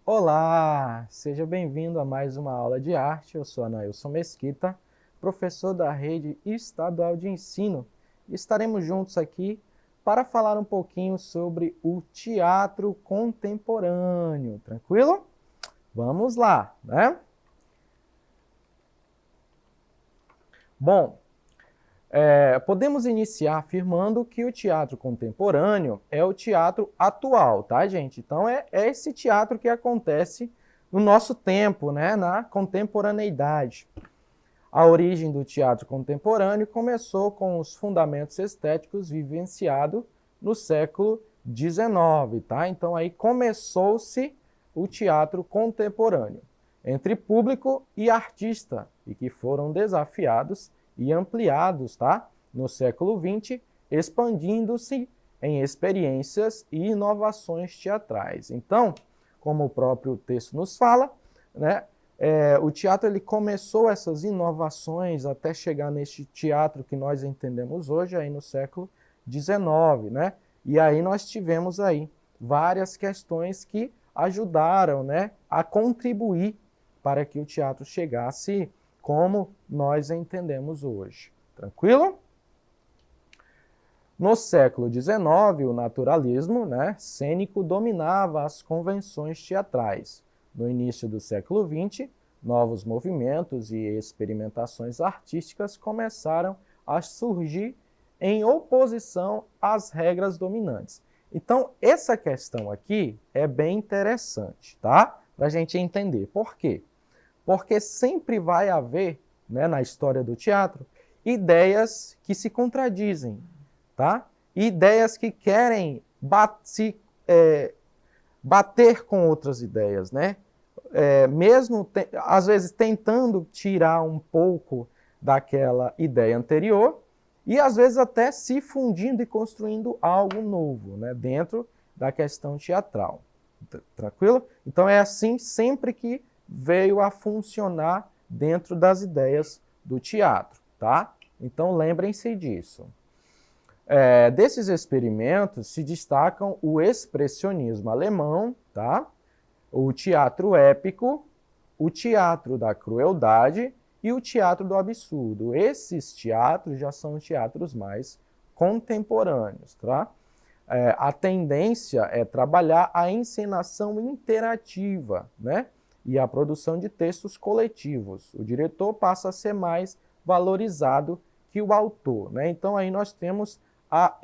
Olá, seja bem-vindo a mais uma aula de arte. Eu sou Anailson Mesquita, professor da Rede Estadual de Ensino. E estaremos juntos aqui para falar um pouquinho sobre o teatro contemporâneo, tranquilo? Vamos lá, né? Bom, podemos iniciar afirmando que o teatro contemporâneo é o teatro atual, tá, gente? Então, é esse teatro que acontece no nosso tempo, né, na contemporaneidade. A origem do teatro contemporâneo começou com os fundamentos estéticos vivenciados no século XIX, tá? Então, aí começou-se o teatro contemporâneo entre público e artista, e que foram desafiados e ampliados, tá? No século XX, expandindo-se em experiências e inovações teatrais. Então, como o próprio texto nos fala, né, o teatro ele começou essas inovações até chegar neste teatro que nós entendemos hoje, aí no século XIX, né? E aí nós tivemos aí várias questões que ajudaram, né, a contribuir para que o teatro chegasse como nós entendemos hoje. Tranquilo? No século XIX, o naturalismo, né, cênico dominava as convenções teatrais. No início do século XX, novos movimentos e experimentações artísticas começaram a surgir em oposição às regras dominantes. Então, essa questão aqui é bem interessante, tá? Para a gente entender. Por quê? Porque sempre vai haver, né, na história do teatro, ideias que se contradizem, tá? Ideias que querem bater com outras ideias, né? Mesmo, às vezes, tentando tirar um pouco daquela ideia anterior e, às vezes, até se fundindo e construindo algo novo, né? Dentro da questão teatral. Tranquilo? Então, é assim sempre que veio a funcionar dentro das ideias do teatro, tá? Então, lembrem-se disso. Desses experimentos se destacam o expressionismo alemão, tá? O teatro épico, o teatro da crueldade e o teatro do absurdo. Esses teatros já são teatros mais contemporâneos, tá? A tendência é trabalhar a encenação interativa, né? E a produção de textos coletivos. O diretor passa a ser mais valorizado que o autor, né? Então aí nós temos a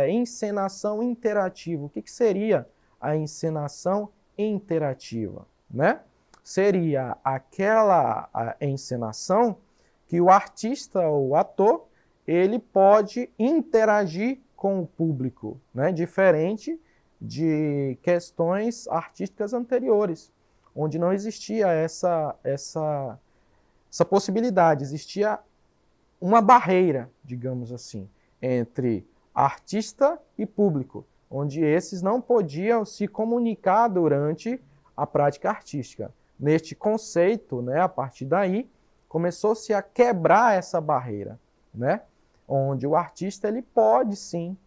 encenação interativa. O que seria a encenação interativa, né? Seria aquela encenação que o artista ou o ator ele pode interagir com o público, né? Diferente de questões artísticas anteriores, onde não existia essa possibilidade, existia uma barreira, digamos assim, entre artista e público, onde esses não podiam se comunicar durante a prática artística. Neste conceito, né, a partir daí, começou-se a quebrar essa barreira, né, onde o artista ele pode sim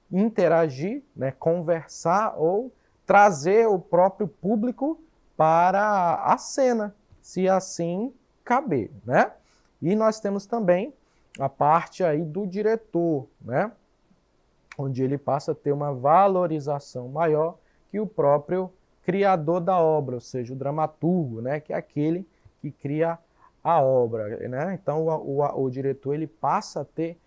interagir, né, conversar ou trazer o próprio público para a cena, se assim caber, né? E nós temos também a parte aí do diretor, né? Onde ele passa a ter uma valorização maior que o próprio criador da obra, ou seja, o dramaturgo, né? Que é aquele que cria a obra, né? Então o diretor ele passa a ter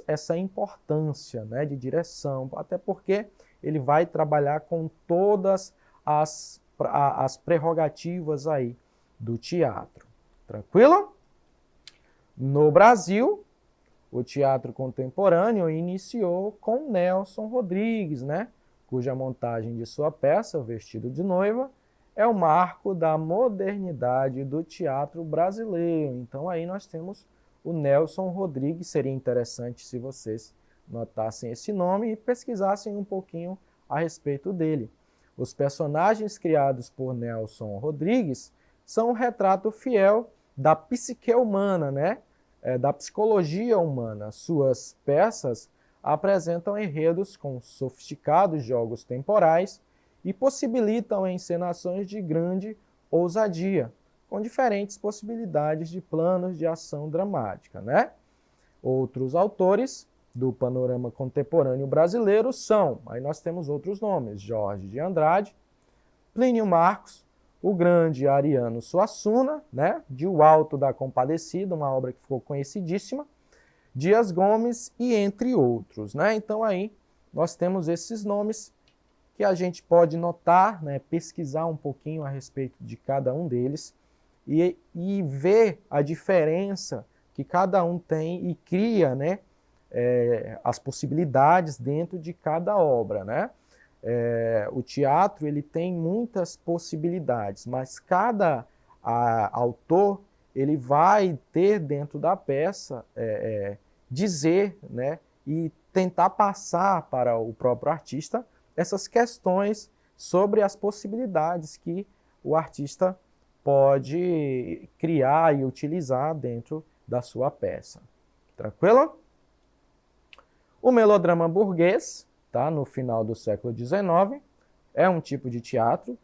essa importância, né, de direção, até porque ele vai trabalhar com todas as prerrogativas aí do teatro. Tranquilo? No Brasil, o teatro contemporâneo iniciou com Nelson Rodrigues, né, cuja montagem de sua peça, O Vestido de Noiva, é o marco da modernidade do teatro brasileiro. Então aí nós temos o Nelson Rodrigues. Seria interessante se vocês notassem esse nome e pesquisassem um pouquinho a respeito dele. Os personagens criados por Nelson Rodrigues são um retrato fiel da psique humana, né? Da psicologia humana. Suas peças apresentam enredos com sofisticados jogos temporais e possibilitam encenações de grande ousadia, com diferentes possibilidades de planos de ação dramática, né? Outros autores do panorama contemporâneo brasileiro são, aí nós temos outros nomes, Jorge de Andrade, Plínio Marcos, o grande Ariano Suassuna, né, de O Alto da Compadecida, uma obra que ficou conhecidíssima, Dias Gomes e entre outros, né? Então aí nós temos esses nomes que a gente pode notar, né, pesquisar um pouquinho a respeito de cada um deles e ver a diferença que cada um tem e cria, né, as possibilidades dentro de cada obra, né? O teatro ele tem muitas possibilidades, mas cada autor ele vai ter dentro da peça dizer, né, e tentar passar para o próprio artista essas questões sobre as possibilidades que o artista pode criar e utilizar dentro da sua peça. Tranquilo? O melodrama burguês, tá, no final do século XIX, é um tipo de teatro,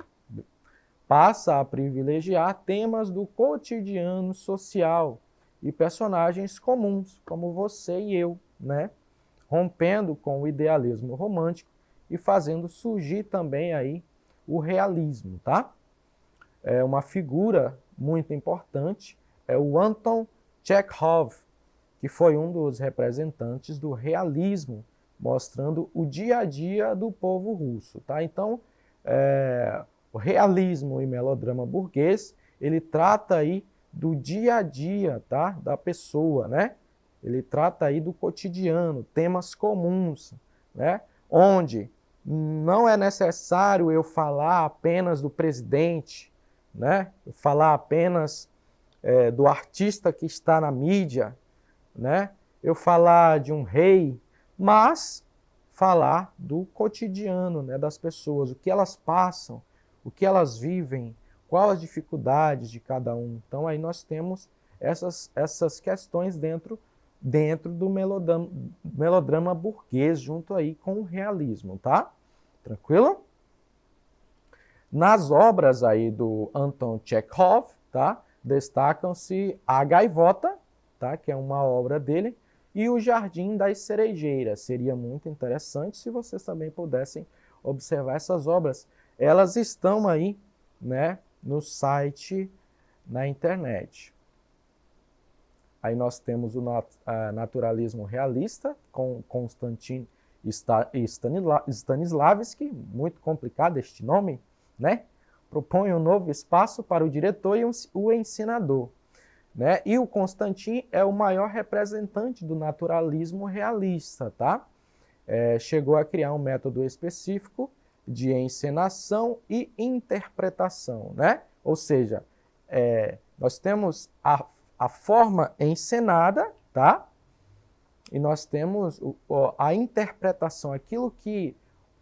passa a privilegiar temas do cotidiano social e personagens comuns, como você e eu, né? Rompendo com o idealismo romântico e fazendo surgir também aí o realismo, tá? Uma figura muito importante é o Anton Chekhov, que foi um dos representantes do realismo, mostrando o dia a dia do povo russo, tá? Então, o realismo e melodrama burguês, ele trata aí do dia a dia, tá, da pessoa, né? Ele trata aí do cotidiano, temas comuns, né? Onde não é necessário eu falar apenas do presidente, né? Eu falar apenas do artista que está na mídia, né? Eu falar de um rei, mas falar do cotidiano, né, das pessoas, o que elas passam, o que elas vivem, quais as dificuldades de cada um. Então aí nós temos essas questões dentro do melodrama burguês, junto aí com o realismo, tá? Tranquilo? Nas obras aí do Anton Chekhov, tá? Destacam-se A Gaivota, tá? Que é uma obra dele, e O Jardim das Cerejeiras. Seria muito interessante se vocês também pudessem observar essas obras. Elas estão aí, né, no site, na internet. Aí nós temos o naturalismo realista, com Konstantin Stanislavski, muito complicado este nome, né? Propõe um novo espaço para o diretor e o encenador, né? E o Konstantin é o maior representante do naturalismo realista, tá? Chegou a criar um método específico de encenação e interpretação, né? Ou seja, nós temos a forma encenada, tá? E nós temos a interpretação, aquilo que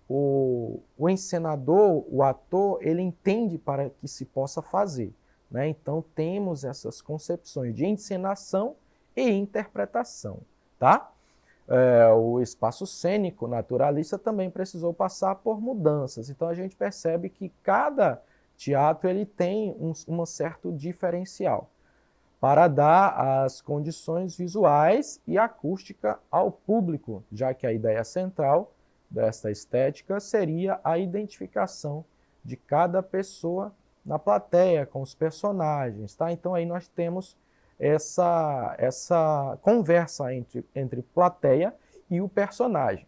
o encenador, o ator, ele entende para que se possa fazer, né? Então temos essas concepções de encenação e interpretação, tá? O espaço cênico naturalista também precisou passar por mudanças. Então a gente percebe que cada teatro ele tem um certo diferencial para dar as condições visuais e acústica ao público, já que a ideia central desta estética seria a identificação de cada pessoa na plateia com os personagens, tá? Então aí nós temos essa conversa entre plateia e o personagem,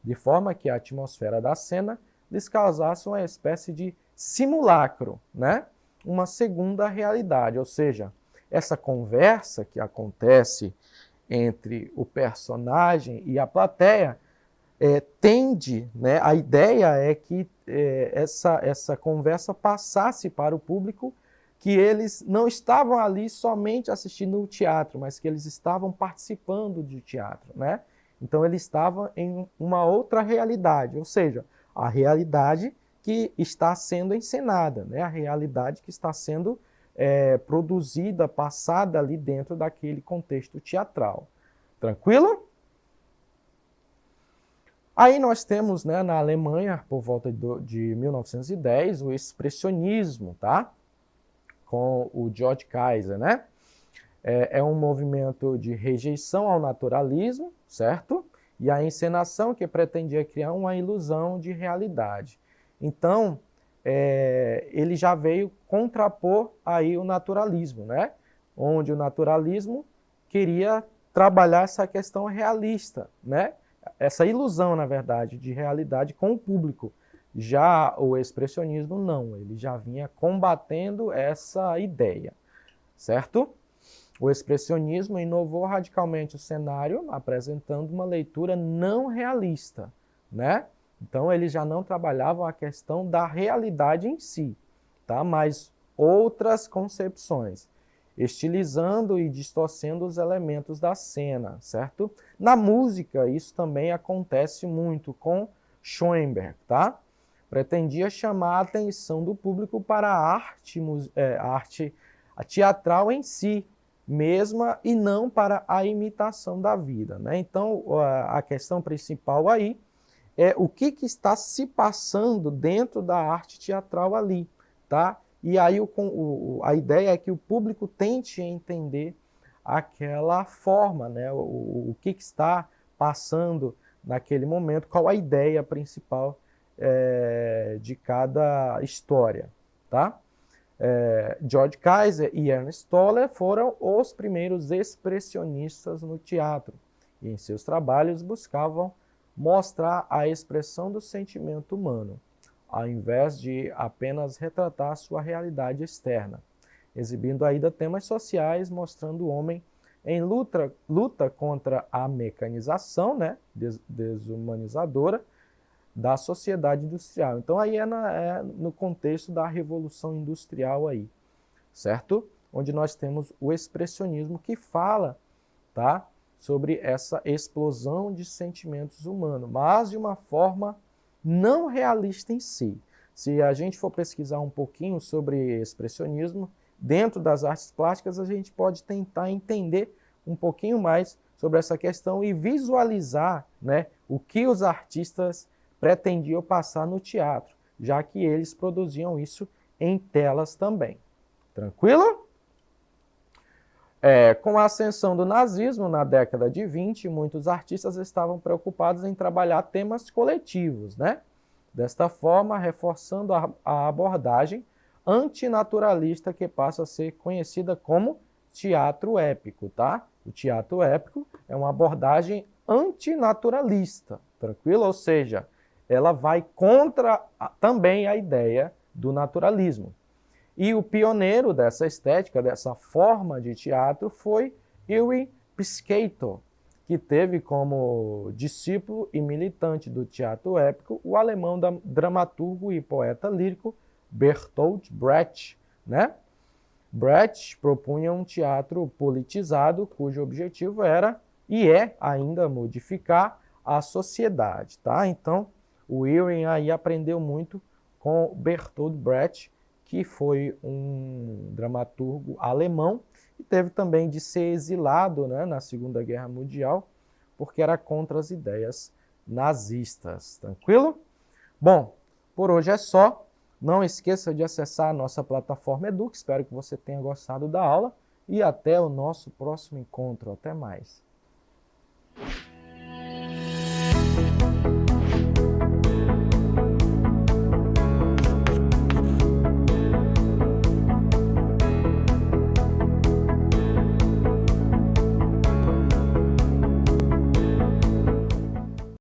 de forma que a atmosfera da cena lhes causasse uma espécie de simulacro, né? Uma segunda realidade, ou seja, essa conversa que acontece entre o personagem e a plateia tende, né, a ideia é que essa conversa passasse para o público que eles não estavam ali somente assistindo o teatro, mas que eles estavam participando do teatro, né? Então eles estavam em uma outra realidade, ou seja, a realidade que está sendo encenada, né? A realidade que está sendo produzida, passada ali dentro daquele contexto teatral. Tranquilo? Aí nós temos, né, na Alemanha, por volta de 1910, o expressionismo, tá? Com o George Kaiser, né? É um movimento de rejeição ao naturalismo, certo? E a encenação que pretendia criar uma ilusão de realidade. Então, ele já veio contrapor aí o naturalismo, né? Onde o naturalismo queria trabalhar essa questão realista, né? Essa ilusão, na verdade, de realidade com o público. Já o expressionismo, não. Ele já vinha combatendo essa ideia, certo? O expressionismo inovou radicalmente o cenário, apresentando uma leitura não realista, né? Então, eles já não trabalhavam a questão da realidade em si, tá? Mas outras concepções, estilizando e distorcendo os elementos da cena, certo? Na música, isso também acontece muito com Schoenberg, tá? Pretendia chamar a atenção do público para a arte teatral em si, mesma, e não para a imitação da vida, né? Então, a questão principal aí é o que está se passando dentro da arte teatral ali, tá? E aí a ideia é que o público tente entender aquela forma, né? O que está passando naquele momento, qual a ideia principal de cada história, tá? George Kaiser e Ernst Toller foram os primeiros expressionistas no teatro e em seus trabalhos buscavam mostrar a expressão do sentimento humano, ao invés de apenas retratar sua realidade externa, exibindo ainda temas sociais, mostrando o homem em luta contra a mecanização, né, desumanizadora, da sociedade industrial. Então aí é no contexto da Revolução Industrial aí, certo? Onde nós temos o expressionismo que fala, tá, sobre essa explosão de sentimentos humanos, mas de uma forma não realista em si. Se a gente for pesquisar um pouquinho sobre expressionismo, dentro das artes plásticas, a gente pode tentar entender um pouquinho mais sobre essa questão e visualizar, né, o que os artistas pretendiam passar no teatro, já que eles produziam isso em telas também. Tranquilo? Com a ascensão do nazismo na década de 20, muitos artistas estavam preocupados em trabalhar temas coletivos, né? Desta forma, reforçando a abordagem antinaturalista que passa a ser conhecida como teatro épico, tá? O teatro épico é uma abordagem antinaturalista, tranquilo? Ou seja, ela vai contra também a ideia do naturalismo. E o pioneiro dessa estética, dessa forma de teatro, foi Erwin Piscator, que teve como discípulo e militante do teatro épico o alemão dramaturgo e poeta lírico Bertolt Brecht, né? Brecht propunha um teatro politizado, cujo objetivo era e é ainda modificar a sociedade, tá? Então, o Erwin aí aprendeu muito com Bertolt Brecht, que foi um dramaturgo alemão e teve também de ser exilado, né, na Segunda Guerra Mundial, porque era contra as ideias nazistas. Tranquilo? Bom, por hoje é só. Não esqueça de acessar a nossa plataforma Eduque. Espero que você tenha gostado da aula e até o nosso próximo encontro. Até mais.